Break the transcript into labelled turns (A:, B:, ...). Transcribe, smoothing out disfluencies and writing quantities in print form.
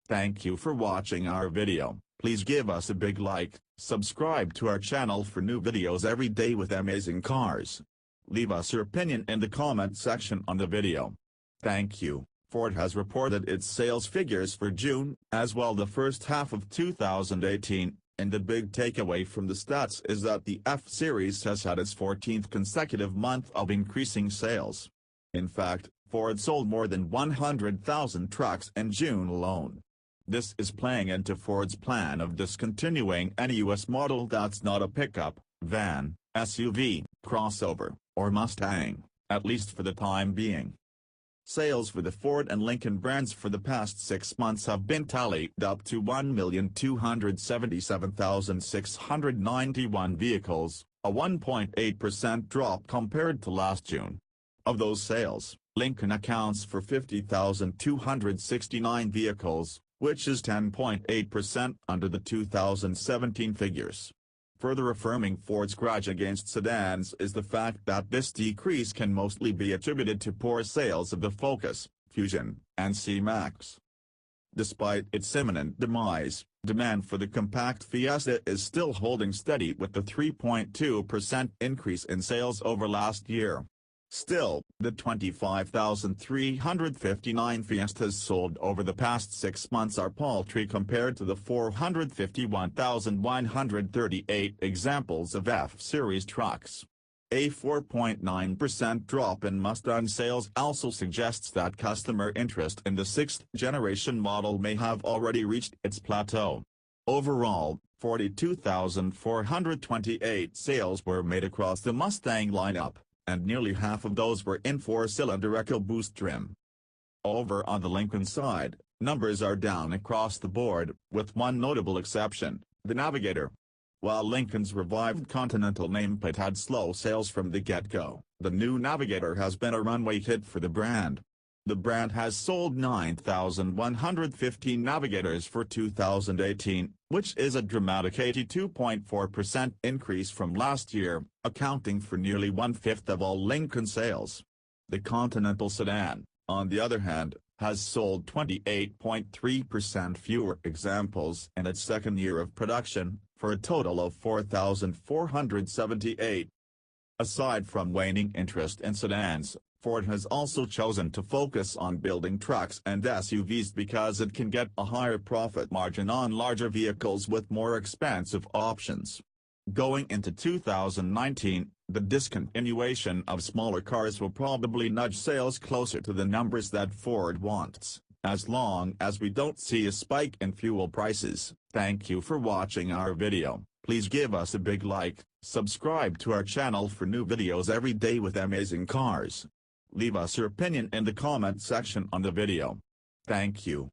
A: Thank you for watching our video. Please give us a big like, subscribe to our channel for new videos every day with amazing cars. Leave us your opinion in the comment section on the video. Thank you. Ford has reported its sales figures for June, as well the first half of 2018, and the big takeaway from the stats is that the F-Series has had its 14th consecutive month of increasing sales. In fact, Ford sold more than 100,000 trucks in June alone. This is playing into Ford's plan of discontinuing any U.S. model that's not a pickup, van, SUV, crossover, or Mustang, at least for the time being. Sales for the Ford and Lincoln brands for the past 6 months have been tallied up to 1,277,691 vehicles, a 1.8% drop compared to last June. Of those sales, Lincoln accounts for 50,269 vehicles, which is 10.8% under the 2017 figures. Further affirming Ford's grudge against sedans is the fact that this decrease can mostly be attributed to poor sales of the Focus, Fusion, and C-Max. Despite its imminent demise, demand for the compact Fiesta is still holding steady with the 3.2% increase in sales over last year. Still, the 25,359 Fiestas sold over the past 6 months are paltry compared to the 451,138 examples of F-Series trucks. A 4.9% drop in Mustang sales also suggests that customer interest in the 6th-generation model may have already reached its plateau. Overall, 42,428 sales were made across the Mustang lineup, and nearly half of those were in 4-cylinder EcoBoost trim. Over on the Lincoln side, numbers are down across the board, with one notable exception, the Navigator. While Lincoln's revived Continental nameplate had slow sales from the get-go, the new Navigator has been a runaway hit for the brand. The brand has sold 9,115 Navigators for 2018, which is a dramatic 82.4% increase from last year, accounting for nearly 1/5 of all Lincoln sales. The Continental sedan, on the other hand, has sold 28.3% fewer examples in its second year of production, for a total of 4,478. Aside from waning interest in sedans, Ford has also chosen to focus on building trucks and SUVs because it can get a higher profit margin on larger vehicles with more expensive options. Going into 2019, the discontinuation of smaller cars will probably nudge sales closer to the numbers that Ford wants, as long as we don't see a spike in fuel prices. Thank you for watching our video. Please give us a big like, subscribe to our channel for new videos every day with amazing cars. Leave us your opinion in the comment section on the video. Thank you.